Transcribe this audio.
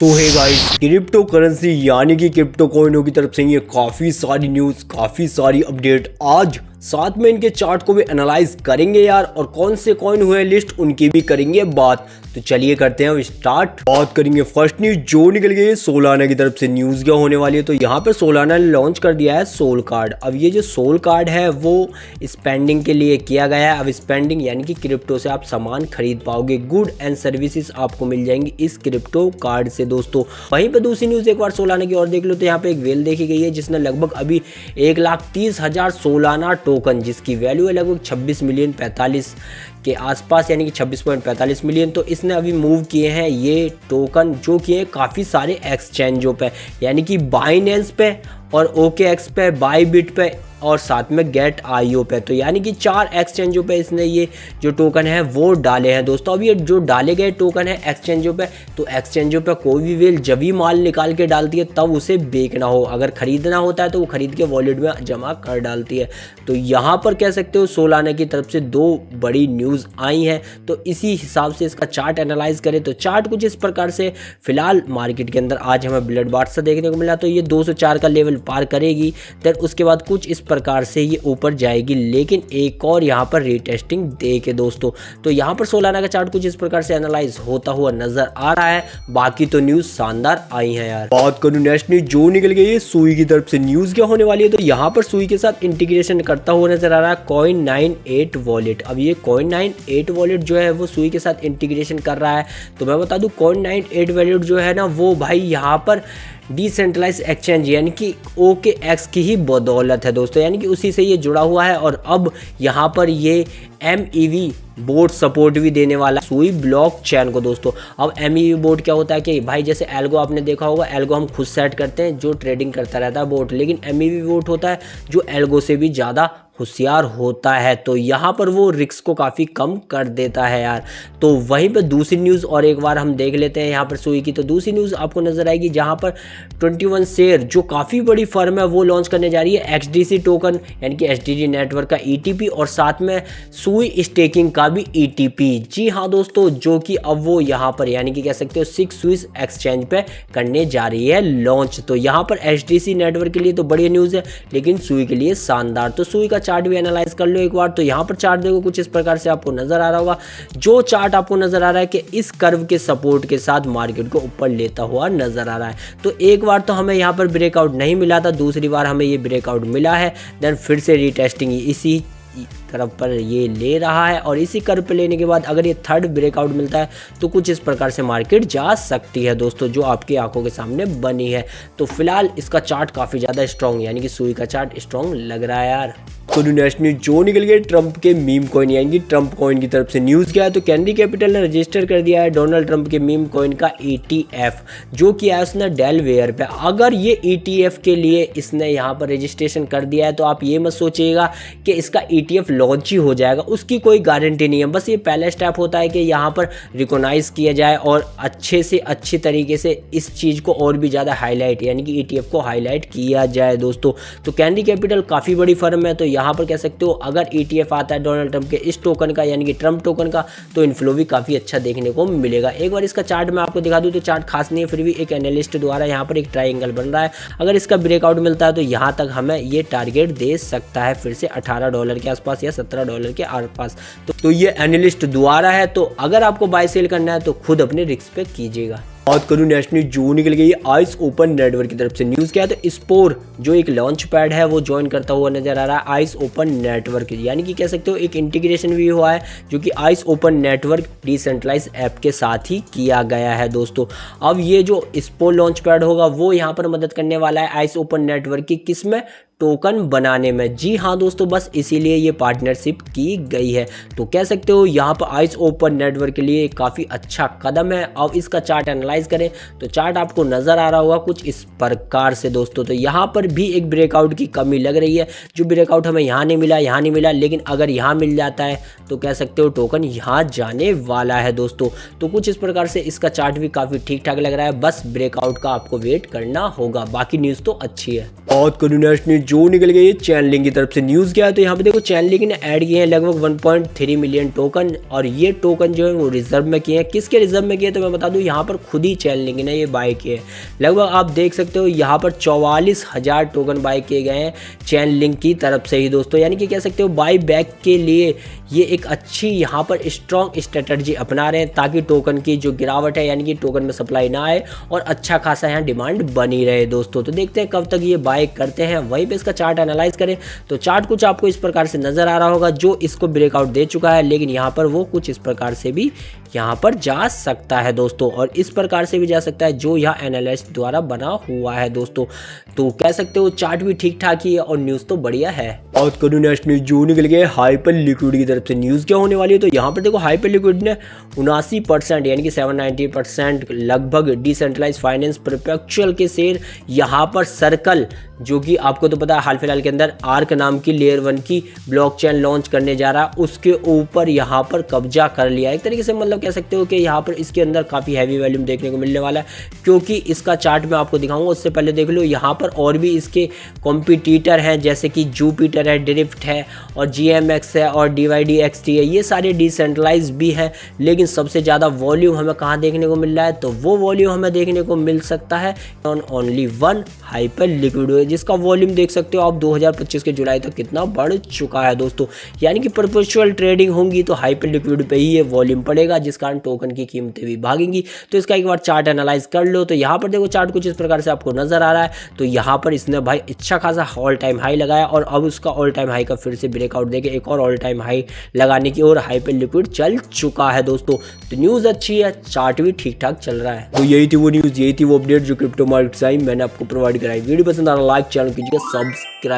तो है guys, crypto currency यानी कि क्रिप्टो कॉइनों की तरफ से ये काफ़ी सारी न्यूज़, काफ़ी सारी अपडेट आज साथ में इनके चार्ट को भी एनालाइज करेंगे यार, और कौन से कॉइन हुए लिस्ट उनकी भी करेंगे बात। तो चलिए करते हैं अब स्टार्ट। बात करेंगे फर्स्ट न्यूज जो निकल गई है सोलाना की तरफ से। न्यूज़ क्या होने वाली है, तो यहाँ पर सोलाना ने लॉन्च कर दिया है सोल कार्ड। अब ये जो सोल कार्ड है वो स्पेंडिंग के लिए किया गया है। अब स्पेंडिंग यानी कि क्रिप्टो से आप सामान खरीद पाओगे, गुड एंड सर्विसेज आपको मिल जाएंगी इस क्रिप्टो कार्ड से दोस्तों। वहीं पर दूसरी न्यूज़ एक बार सोलाना की और देख लो, तो यहाँ पे एक वेल देखी गई है जिसने लगभग अभी 1,30,000 सोलाना टोकन, जिसकी वैल्यू है लगभग 26 मिलियन 45 के आसपास, यानी कि 26.45 मिलियन। तो इसने अभी मूव किए हैं ये टोकन, जो कि है काफ़ी सारे एक्सचेंजों पे, यानी कि बाइनेंस पे और OKX पे, बाईबिट पे और साथ में गेट IO पे। तो यानी कि 4 एक्सचेंजों पे इसने ये जो टोकन है वो डाले हैं दोस्तों। अब ये जो डाले गए टोकन है एक्सचेंजों पे, तो एक्सचेंजों पे कोई भी वेल जब भी माल निकाल के डालती है तब उसे बेचना हो, अगर खरीदना होता है तो वो खरीद के वॉलेट में जमा कर डालती है। तो यहाँ पर कह सकते हो सोलाना की तरफ से 2 बड़ी न्यूज़ आई हैं। तो इसी हिसाब से इसका चार्ट एनालाइज करें तो चार्ट कुछ इस प्रकार से फिलहाल मार्केट के अंदर आज हमें ब्लड बार सा देखने को मिला। तो ये 204 का लेवल पार करेगी, फिर उसके बाद कुछ इस प्रकार से ये ऊपर जाएगी, लेकिन एक और यहाँ पर रीटेस्टिंग दे के दोस्तों। तो यहाँ पर सोलाना का चार्ट कुछ इस प्रकार से एनालाइज होता हुआ नजर आ रहा है। बाकी तो न्यूज़ शानदार आई है यार। बात करूँ नेक्स्ट न्यूज़ जो निकल गई है सुई की तरफ से। न्यूज़ क्या होने वाली है, तो यहाँ पर सुई के साथ इंटीग्रेशन करता हुआ नजर आ रहा है Coin98 वॉलेट। अब ये Coin98 वॉलेट जो है वो सुई के साथ इंटीग्रेशन कर रहा है। तो मैं बता दूं Coin98 वॉलेट जो है ना वो भाई यहाँ पर डिसेंट्रलाइज एक्सचेंज यानी कि OKX की ही बदौलत है दोस्तों, यानी कि उसी से ये जुड़ा हुआ है। और अब यहाँ पर ये MEV बोर्ड सपोर्ट भी देने वाला सुई ब्लॉक चैन को दोस्तों। अब MEV बोर्ड क्या होता है कि भाई जैसे एल्गो आपने देखा होगा, एल्गो हम खुद सेट करते हैं जो ट्रेडिंग करता रहता है बोर्ड, लेकिन MEV बोर्ड होता है जो एल्गो से भी ज़्यादा होशियार होता है। तो यहाँ पर वो रिस्क को काफ़ी कम कर देता है यार। तो वहीं पर दूसरी न्यूज़ और एक बार हम देख लेते हैं यहाँ पर सुई की। तो दूसरी न्यूज़ आपको नजर आएगी जहाँ पर 21 शेयर जो काफ़ी बड़ी फर्म है वो लॉन्च करने जा रही है XDC टोकन, यानी कि SDG नेटवर्क का ETP और साथ में सुई स्टेकिंग का भी ETP। जी हाँ दोस्तों, जो कि अब वो यहाँ पर यानी कि कह सकते हो 6 स्विस एक्सचेंज पे करने जा रही है लॉन्च। तो यहाँ पर SDC नेटवर्क के लिए तो बढ़िया न्यूज़ है, लेकिन सुई के लिए शानदार। तो सुई का चार्ट भी एनालाइज कर लो एक बार। तो यहाँ पर चार्ट देखो कुछ इस प्रकार से आपको नजर आ रहा होगा। जो चार्ट आपको नजर आ रहा है कि इस कर्व के सपोर्ट के साथ मार्केट को ऊपर लेता हुआ नजर आ रहा है। तो एक बार तो हमें यहाँ पर ब्रेकआउट नहीं मिला था, दूसरी बार हमें ये ब्रेकआउट मिला है, देन फिर से रीटेस्टिंग इसी तरफ पर ये ले रहा है। और इसी कर्व पे लेने के बाद अगर ये थर्ड ब्रेकआउट मिलता है तो कुछ इस प्रकार से मार्केट जा सकती है दोस्तों, जो आपकी आंखों के सामने बनी है। तो फिलहाल इसका चार्ट काफ़ी ज़्यादा स्ट्रॉन्ग, यानी कि सुई का चार्ट स्ट्रॉन्ग लग रहा है यार। तो नेक्स्ट न्यूज जो निकल गई ट्रंप के मीम कॉइन यानी कि ट्रंप कॉइन की तरफ से। न्यूज़ क्या है, तो कैंडी कैपिटल ने रजिस्टर कर दिया है डोनाल्ड ट्रंप के मीम कॉइन का ETF, जो किया है उसने डेलवेयर पे। अगर ये ETF के लिए इसने यहाँ पर रजिस्ट्रेशन कर दिया है तो आप ये मत सोचिएगा कि इसका ETF लॉन्च ही हो जाएगा, उसकी कोई गारंटी नहीं है। बस ये पहला स्टेप होता है कि यहाँ पर रिकॉग्नाइज किया जाए और अच्छे से अच्छे तरीके से इस चीज़ को और भी ज़्यादा हाईलाइट यानी कि ETF को हाईलाइट किया जाए दोस्तों। तो कैंडी कैपिटल काफ़ी बड़ी फर्म है, तो यहाँ पर कह सकते हो अगर ETF आता है डोनाल्ड ट्रंप के इस टोकन का यानी कि ट्रंप टोकन का, तो इनफ्लो भी काफ़ी अच्छा देखने को मिलेगा। एक बार इसका चार्ट मैं आपको दिखा दूँ तो चार्ट खास नहीं है, फिर भी एक एनालिस्ट द्वारा यहाँ पर एक ट्राइंगल बन रहा है। अगर इसका ब्रेकआउट मिलता है तो यहाँ तक हमें ये टारगेट दे सकता है फिर से $18 के आसपास या $17 के आसपास। तो ये एनालिस्ट द्वारा है, तो अगर आपको बाय सेल करना है तो खुद अपने रिस्क पे कीजिएगा। बात करूँ नेक्स्ट न्यूज जो निकल गई है आइस ओपन नेटवर्क की तरफ से। न्यूज़ क्या है, तो स्पोर जो एक लॉन्च पैड है वो ज्वाइन करता हुआ नजर आ रहा है आइस ओपन नेटवर्क, यानी कि कह सकते हो एक इंटीग्रेशन भी हुआ है जो कि Ice Open Network decentralize app के साथ ही किया गया है दोस्तों। अब ये जो स्पोर लॉन्च पैड होगा वो यहाँ पर मदद करने वाला है आइस ओपन नेटवर्क की किसमें, टोकन बनाने में। जी हाँ दोस्तों, बस इसीलिए ये पार्टनरशिप की गई है। तो कह सकते हो यहाँ पर आइस ओपन नेटवर्क के लिए काफ़ी अच्छा कदम है। अब इसका चार्ट एनालाइज करें तो चार्ट आपको नज़र आ रहा होगा कुछ इस प्रकार से दोस्तों। तो यहाँ पर भी एक ब्रेकआउट की कमी लग रही है, जो ब्रेकआउट हमें यहाँ नहीं मिला, लेकिन अगर यहाँ मिल जाता है तो कह सकते हो टोकन यहाँ जाने वाला है दोस्तों। तो कुछ इस प्रकार से इसका चार्ट भी काफ़ी ठीक ठाक लग रहा है, बस ब्रेकआउट का आपको वेट करना होगा। बाकी न्यूज़ तो अच्छी है। बात करूँ नेक्स्ट न्यूज जो निकल गई है चैनलिंक की तरफ से। न्यूज़ क्या है तो यहाँ पे देखो चैनलिंक ने ऐड किए हैं लगभग 1.3 मिलियन टोकन, और ये टोकन जो है वो रिजर्व में किए हैं। किसके रिजर्व में किए तो मैं बता दूं, यहाँ पर खुद ही चैनलिंक ने ये बाय किए। लगभग आप देख सकते हो यहाँ पर 44,000 टोकन बाय किए गए हैं चैनलिंक की तरफ से ही दोस्तों। यानी कि कह सकते हो बाई बैक के लिए ये एक अच्छी यहाँ पर स्ट्रॉन्ग स्ट्रेटजी अपना रहे हैं, ताकि टोकन की जो गिरावट है यानी कि टोकन में सप्लाई ना आए और अच्छा खासा यहाँ डिमांड बनी रहे दोस्तों। तो देखते हैं कब तक ये बाय करते हैं। वहीं पे इसका चार्ट एनालाइज करें तो चार्ट कुछ आपको इस प्रकार से नजर आ रहा होगा, जो इसको ब्रेकआउट दे चुका है, लेकिन यहाँ पर वो कुछ इस प्रकार से भी यहाँ पर जा सकता है दोस्तों, और इस प्रकार से भी जा सकता है जो यहाँ एनालिस्ट द्वारा बना हुआ है दोस्तों। तो कह सकते हो चार्ट भी ठीक ठाक ही है और न्यूज़ तो बढ़िया है। बात करूँ नेक्स्ट न्यूज़ जो निकल गया हाइपर लिक्विड की तरफ से। न्यूज़ क्या होने वाली है तो यहाँ पर देखो हाइपर लिक्विड ने 79% यानी कि 790% लगभग डिसेंट्रलाइज फाइनेंस परपेचुअल के शेयर यहाँ पर सर्कल, जो कि आपको तो पता है हाल फिलहाल के अंदर आर्क नाम की लेयर 1 की ब्लॉकचेन लॉन्च करने जा रहा है, उसके ऊपर यहाँ पर कब्जा कर लिया। एक तरीके से मतलब कह सकते हो कि यहाँ पर इसके अंदर काफ़ी हैवी वॉल्यूम देखने को मिलने वाला है, क्योंकि इसका चार्ट मैं आपको दिखाऊंगा। उससे पहले देख लो यहाँ पर और भी इसके कॉम्पिटिटर हैं, जैसे कि जुपिटर है, ड्रिफ्ट है और GMX है और DYDXT है। ये सारे डिसेंट्रलाइज भी हैं, लेकिन सबसे ज़्यादा वॉल्यूम हमें कहाँ देखने को मिल रहा है तो वो वॉल्यूम हमें देखने को मिल सकता है on only one hyper liquid, जिसका वॉल्यूम देख सकते हो आप 2025 के जुलाई तक कितना बढ़ चुका है दोस्तों। यानी कि परपेचुअल ट्रेडिंग होंगी तो हाइपर लिक्विड पे ही ये वॉल्यूम पड़ेगा, जिस कारण टोकन की कीमतें भी भागेंगी। तो इसका एक बार चार्ट एनालाइज कर लो तो यहाँ पर देखो चार्ट कुछ इस प्रकार से आपको नजर आ रहा है। तो यहाँ पर इसने भाई अच्छा खासा ऑल टाइम हाई लगाया और अब उसका ऑल टाइम हाई का फिर से ब्रेकआउट देके एक और ऑल टाइम हाई लगाने की ओर हाइपर लिक्विड चल चुका है दोस्तों। तो न्यूज़ अच्छी है, चार्ट भी ठीक ठाक चल रहा है। तो यही थी वो न्यूज़, यही थी वो अपडेट जो क्रिप्टो मार्केट से आई, मैंने आपको प्रोवाइड कराई। वीडियो पसंद आ रहा लाइक, चैनल कीजिएगा सब्सक्राइब।